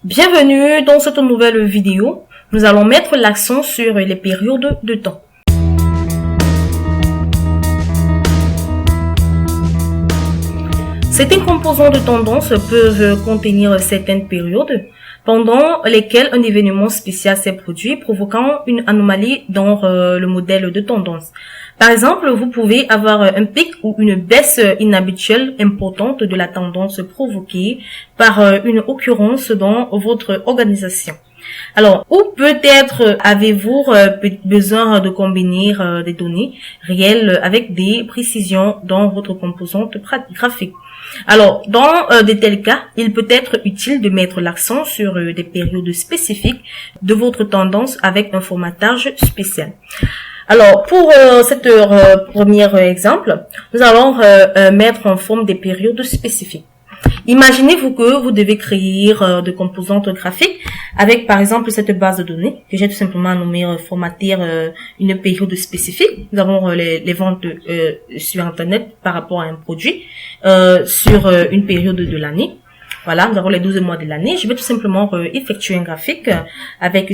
Bienvenue dans cette nouvelle vidéo. Nous allons mettre l'accent sur les périodes de temps. Certains composants de tendance peuvent contenir certaines périodes pendant lesquelles un événement spécial s'est produit, provoquant une anomalie dans le modèle de tendance. Par exemple, vous pouvez avoir un pic ou une baisse inhabituelle importante de la tendance provoquée par une occurrence dans votre organisation. Alors, ou peut-être avez-vous besoin de combiner des données réelles avec des précisions dans votre composante graphique. Alors, dans de tels cas, il peut être utile de mettre l'accent sur des périodes spécifiques de votre tendance avec un formatage spécial. Alors, pour cette premier exemple, nous allons mettre en forme des périodes spécifiques. Imaginez-vous que vous devez créer de composantes graphiques avec, par exemple, cette base de données que j'ai tout simplement nommée formater une période spécifique. Nous avons les ventes sur Internet par rapport à un produit sur une période de l'année. Voilà, nous avons les 12 mois de l'année. Je vais tout simplement effectuer un graphique avec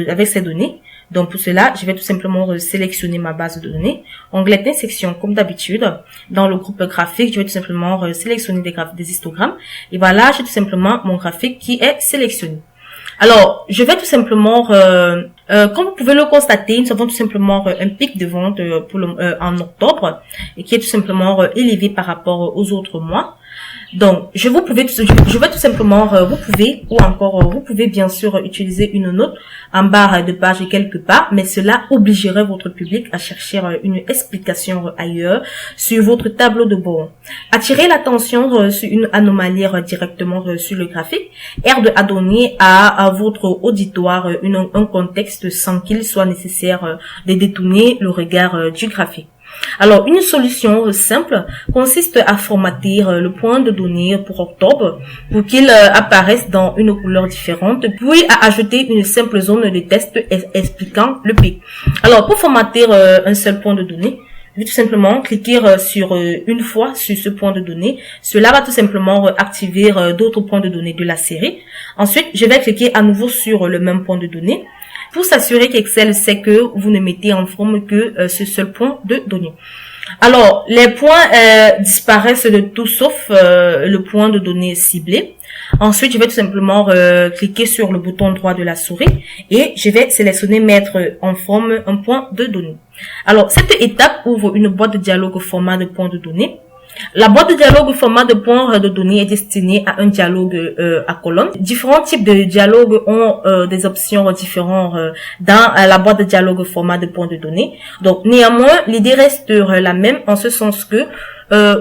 avec ces données. Donc pour cela, je vais tout simplement sélectionner ma base de données. Onglet d'insertion comme d'habitude. Dans le groupe graphique, je vais tout simplement sélectionner des histogrammes. Et voilà, j'ai tout simplement mon graphique qui est sélectionné. Alors, je vais tout simplement, comme vous pouvez le constater, nous avons tout simplement un pic de vente en octobre et qui est tout simplement élevé par rapport aux autres mois. Donc, je vais tout simplement, vous pouvez bien sûr utiliser une note en barre de page quelque part, mais cela obligerait votre public à chercher une explication ailleurs sur votre tableau de bord. Attirer l'attention sur une anomalie directement sur le graphique aide à donner à votre auditoire un contexte sans qu'il soit nécessaire de détourner le regard du graphique. Alors, une solution simple consiste à formater le point de données pour octobre pour qu'il apparaisse dans une couleur différente, puis à ajouter une simple zone de test expliquant le pic. Alors, pour formater un seul point de données, je vais tout simplement cliquer sur une fois sur ce point de données. Cela va tout simplement activer d'autres points de données de la série. Ensuite, je vais cliquer à nouveau sur le même point de données pour s'assurer qu'Excel sait que vous ne mettez en forme que ce seul point de données. Alors, les points disparaissent de tout sauf le point de données ciblé. Ensuite, je vais tout simplement cliquer sur le bouton droit de la souris et je vais sélectionner mettre en forme un point de données. Alors, cette étape ouvre une boîte de dialogue au format de point de données. La boîte de dialogue au format de point de données est destinée à un dialogue à colonne. Différents types de dialogues ont des options différentes dans la boîte de dialogue au format de point de données. Donc, néanmoins, l'idée reste la même en ce sens que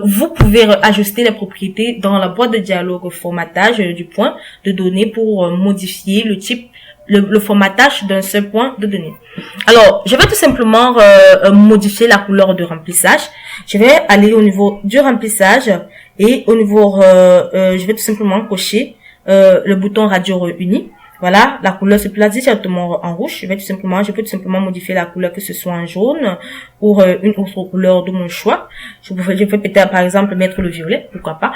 vous pouvez ajuster les propriétés dans la boîte de dialogue au formatage du point de données pour modifier le type le formatage d'un seul point de données. Alors, je vais tout simplement modifier la couleur de remplissage. Je vais aller au niveau du remplissage et au niveau, je vais tout simplement cocher le bouton radio uni. Voilà, la couleur se place directement en rouge. Je peux tout simplement modifier la couleur, que ce soit en jaune ou une autre couleur de mon choix. Je peux peut-être par exemple mettre le violet, pourquoi pas.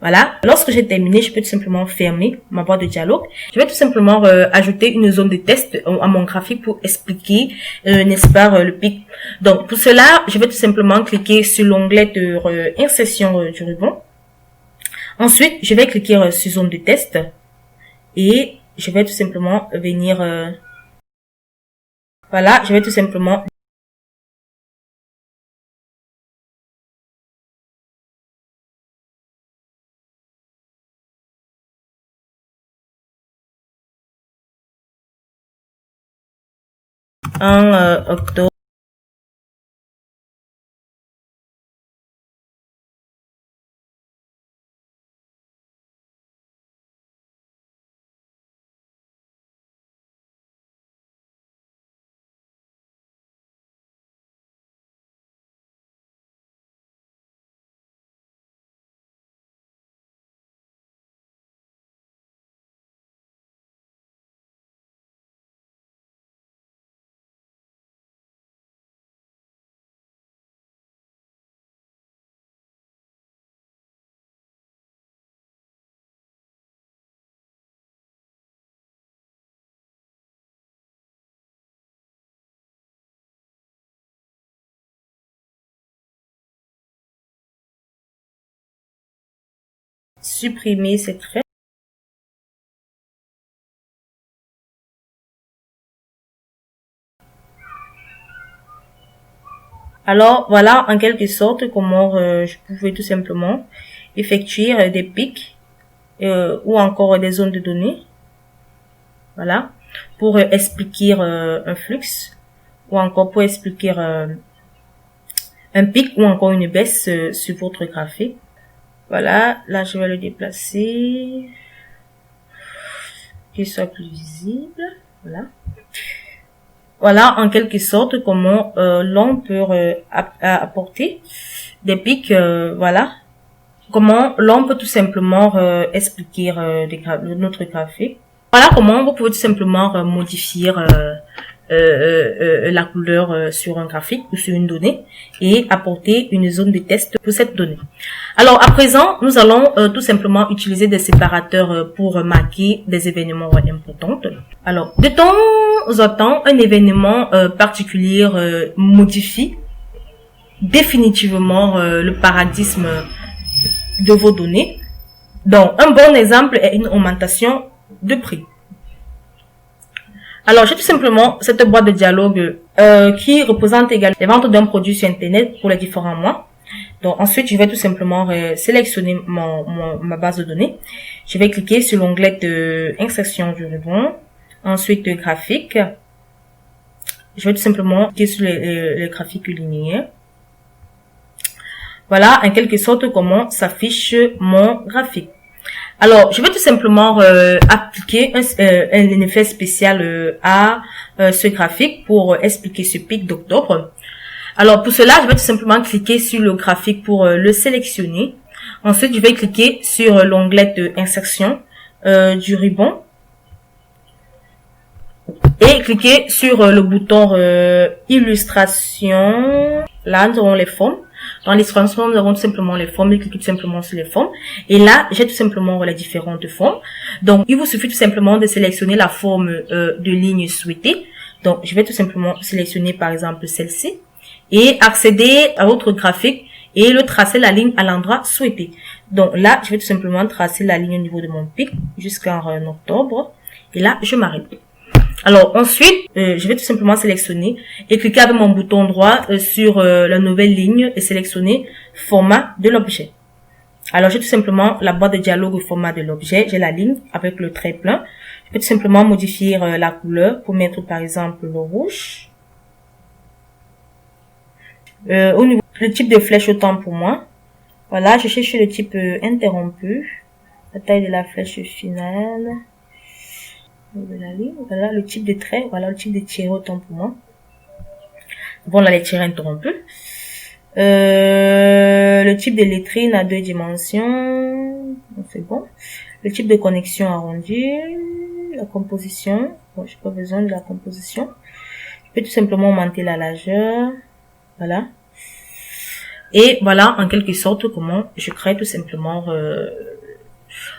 Voilà. Lorsque j'ai terminé, je peux tout simplement fermer ma boîte de dialogue. Je vais tout simplement ajouter une zone de test à mon graphique pour expliquer, n'est-ce pas, le pic. Donc, pour cela, je vais tout simplement cliquer sur l'onglet de insertion du ruban. Ensuite, je vais cliquer sur zone de test et je vais tout simplement venir... voilà, je vais tout simplement... en octobre. supprimer ces traits. Alors, voilà en quelque sorte comment je pouvais tout simplement effectuer des pics ou encore des zones de données. Voilà, pour expliquer un flux ou encore pour expliquer un pic ou encore une baisse sur votre graphique. Voilà, là je vais le déplacer, qu'il soit plus visible. Voilà. Voilà en quelque sorte comment l'on peut apporter des pics, voilà. Comment l'on peut tout simplement expliquer notre graphique. Voilà comment vous pouvez tout simplement modifier la couleur sur un graphique ou sur une donnée et apporter une zone de test pour cette donnée. Alors à présent, nous allons tout simplement utiliser des séparateurs pour marquer des événements importants. Alors, de temps en temps, un événement particulier modifie définitivement le paradigme de vos données. Donc, un bon exemple est une augmentation de prix. Alors, j'ai tout simplement cette boîte de dialogue qui représente également les ventes d'un produit sur Internet pour les différents mois. Donc, ensuite, je vais tout simplement sélectionner ma base de données. Je vais cliquer sur l'onglet de insertion du ruban. Ensuite, graphique. Je vais tout simplement cliquer sur les graphiques linéaires. Voilà, en quelque sorte, comment s'affiche mon graphique. Alors, je vais tout simplement appliquer un effet spécial à ce graphique pour expliquer ce pic d'octobre. Alors, pour cela, je vais tout simplement cliquer sur le graphique pour le sélectionner. Ensuite, je vais cliquer sur l'onglet de insertion du ruban et cliquer sur le bouton illustration. Là, nous aurons les formes. Dans l'illustration, nous avons tout simplement les formes. Cliquez tout simplement sur les formes. Et là, j'ai tout simplement les différentes formes. Donc, il vous suffit tout simplement de sélectionner la forme de ligne souhaitée. Donc, je vais tout simplement sélectionner par exemple celle-ci et accéder à votre graphique et le tracer la ligne à l'endroit souhaité. Donc là, je vais tout simplement tracer la ligne au niveau de mon pic jusqu'en octobre. Et là, je m'arrête. Alors ensuite, je vais tout simplement sélectionner et cliquer avec mon bouton droit sur la nouvelle ligne et sélectionner format de l'objet. Alors j'ai tout simplement la boîte de dialogue au format de l'objet. J'ai la ligne avec le trait plein. Je peux tout simplement modifier la couleur pour mettre par exemple le rouge. Au niveau le type de flèche autant pour moi. Voilà, je cherche le type interrompu. La taille de la flèche finale. De la ligne. Voilà le type de trait. Voilà le type de tiré autant pour moi. Bon, là les tirés interrompus. Le type de lettrine à 2 dimensions. C'est bon. Le type de connexion arrondi. La composition. Bon, j'ai pas besoin de la composition. Je peux tout simplement augmenter la largeur. Voilà. Et voilà, en quelque sorte, comment je crée tout simplement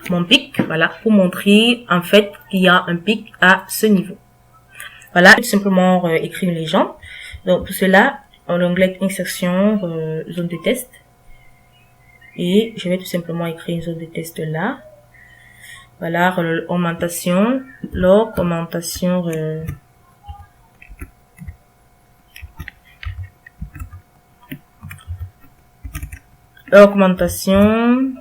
mon pic. Voilà, pour montrer en fait qu'il y a un pic à ce niveau. Voilà, tout simplement écrire une légende. Donc pour cela, en l'onglet insertion, zone de test. Et je vais tout simplement écrire une zone de test là. Voilà, augmentation, log, augmentation. Augmentation.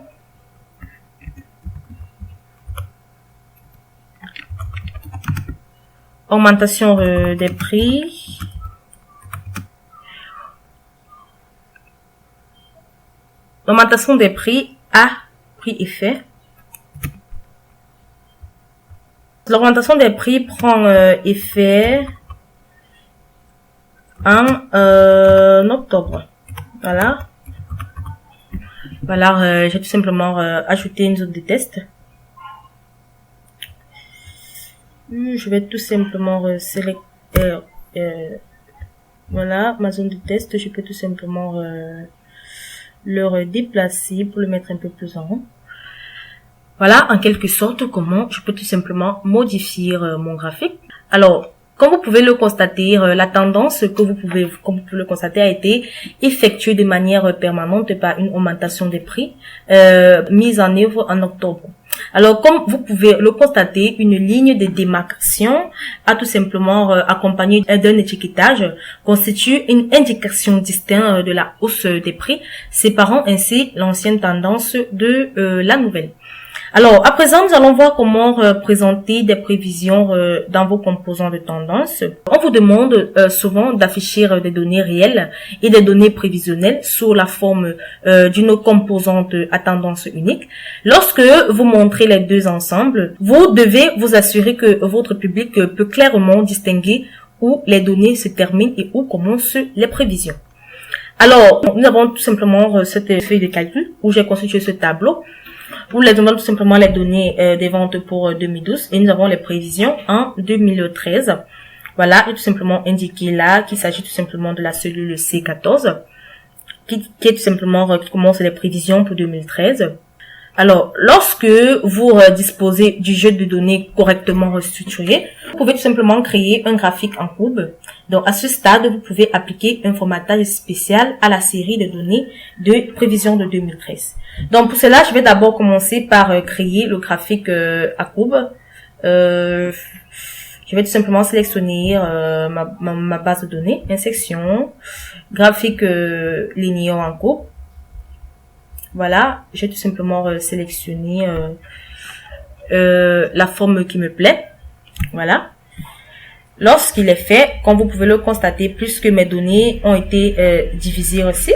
Augmentation des prix. Augmentation des prix à prix effet. L'augmentation des prix prend effet en octobre. Voilà. Voilà, j'ai tout simplement ajouté une zone de test. Je vais tout simplement sélectionner. Voilà, ma zone de test. Je peux tout simplement le déplacer pour le mettre un peu plus en haut. Voilà, en quelque sorte, comment je peux tout simplement modifier mon graphique. Alors, Comme vous pouvez le constater, la tendance comme vous pouvez le constater, a été effectuée de manière permanente par une augmentation des prix mise en œuvre en octobre. Alors, comme vous pouvez le constater, une ligne de démarcation a tout simplement accompagné d'un étiquetage constitue une indication distincte de la hausse des prix, séparant ainsi l'ancienne tendance de la nouvelle. Alors, à présent, nous allons voir comment présenter des prévisions dans vos composants de tendance. On vous demande souvent d'afficher des données réelles et des données prévisionnelles sous la forme d'une composante à tendance unique. Lorsque vous montrez les deux ensemble, vous devez vous assurer que votre public peut clairement distinguer où les données se terminent et où commencent les prévisions. Alors, nous avons tout simplement cette feuille de calcul où j'ai constitué ce tableau. Où nous avons tout simplement les données des ventes pour 2012 et nous avons les prévisions en 2013. Voilà, et tout simplement indiqué là qu'il s'agit tout simplement de la cellule C14 qui est tout simplement qui commence les prévisions pour 2013. Alors, lorsque vous disposez du jeu de données correctement restructuré, vous pouvez tout simplement créer un graphique en courbe. Donc, à ce stade, vous pouvez appliquer un formatage spécial à la série de données de prévision de 2013. Donc, pour cela, je vais d'abord commencer par créer le graphique à courbe. Je vais tout simplement sélectionner ma base de données, section, graphique linéaire en courbe. Voilà, je vais tout simplement sélectionner la forme qui me plaît. Voilà. Lorsqu'il est fait, comme vous pouvez le constater, puisque mes données ont été divisées aussi,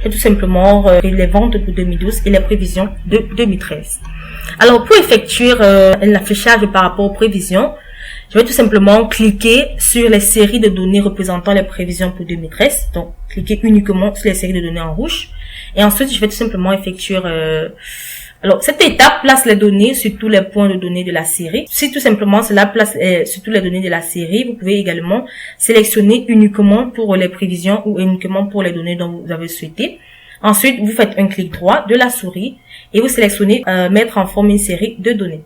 je vais tout simplement les ventes pour 2012 et les prévisions de 2013. Alors, pour effectuer l'affichage par rapport aux prévisions, je vais tout simplement cliquer sur les séries de données représentant les prévisions pour 2013. Donc, cliquez uniquement sur les séries de données en rouge. Et ensuite, je vais tout simplement effectuer... Alors, cette étape place les données sur tous les points de données de la série. Si tout simplement cela place sur toutes les données de la série, vous pouvez également sélectionner uniquement pour les prévisions ou uniquement pour les données dont vous avez souhaité. Ensuite, vous faites un clic droit de la souris et vous sélectionnez mettre en forme une série de données.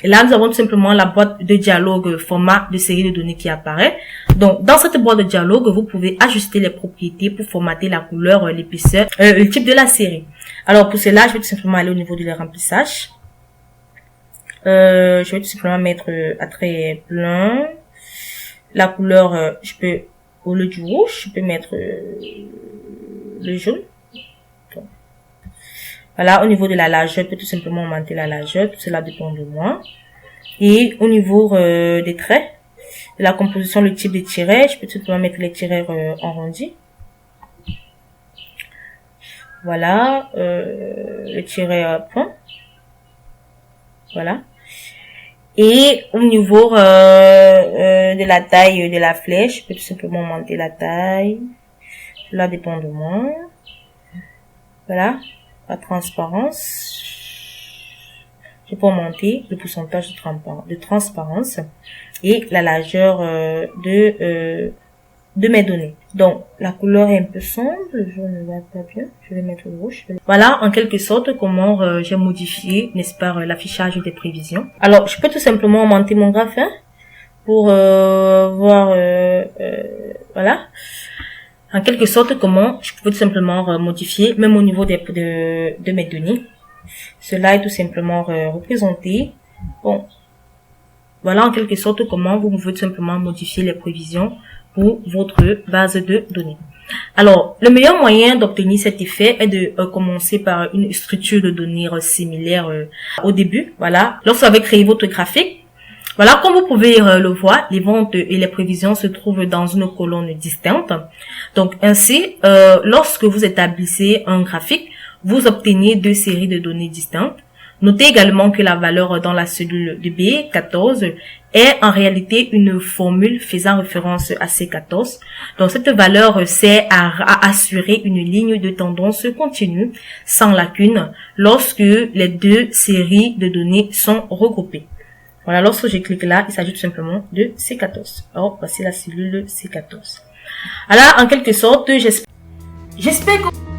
Et là, nous avons tout simplement la boîte de dialogue format de série de données qui apparaît. Donc, dans cette boîte de dialogue, vous pouvez ajuster les propriétés pour formater la couleur, l'épaisseur, le type de la série. Alors, pour cela, je vais tout simplement aller au niveau du remplissage. Je vais tout simplement mettre à trait plein. La couleur, je peux, au lieu du rouge, je peux mettre le jaune. Bon. Voilà, au niveau de la largeur, je peux tout simplement augmenter la largeur. Tout cela dépend de moi. Et au niveau des traits, de la composition, le type de tiret, je peux tout simplement mettre les tirets arrondis. Voilà, le tiret à point. Voilà. Et au niveau de la taille de la flèche, je peux tout simplement augmenter la taille. Cela dépend de moi. Voilà. La transparence. Je peux augmenter le pourcentage de transparence et la largeur de mes données. Donc, la couleur est un peu sombre, je ne vois pas bien, je vais mettre le rouge. Voilà, en quelque sorte, comment j'ai modifié, n'est-ce pas, l'affichage des prévisions. Alors, je peux tout simplement augmenter mon graphe pour voir, voilà. En quelque sorte, comment je peux tout simplement modifier, même au niveau de mes données. Cela est tout simplement représenté. Bon, voilà en quelque sorte comment vous pouvez tout simplement modifier les prévisions pour votre base de données. Alors, le meilleur moyen d'obtenir cet effet est de commencer par une structure de données similaire au début. Voilà, lorsque vous avez créé votre graphique, voilà, comme vous pouvez le voir, les ventes et les prévisions se trouvent dans une colonne distincte. Donc, ainsi, lorsque vous établissez un graphique, vous obtenez deux séries de données distinctes. Notez également que la valeur dans la cellule de B14 est en réalité une formule faisant référence à C14. Donc, cette valeur sert à assurer une ligne de tendance continue, sans lacune, lorsque les deux séries de données sont regroupées. Voilà, lorsque je clique là, il s'agit tout simplement de C14. Alors, voici la cellule C14. Alors, en quelque sorte, j'espère que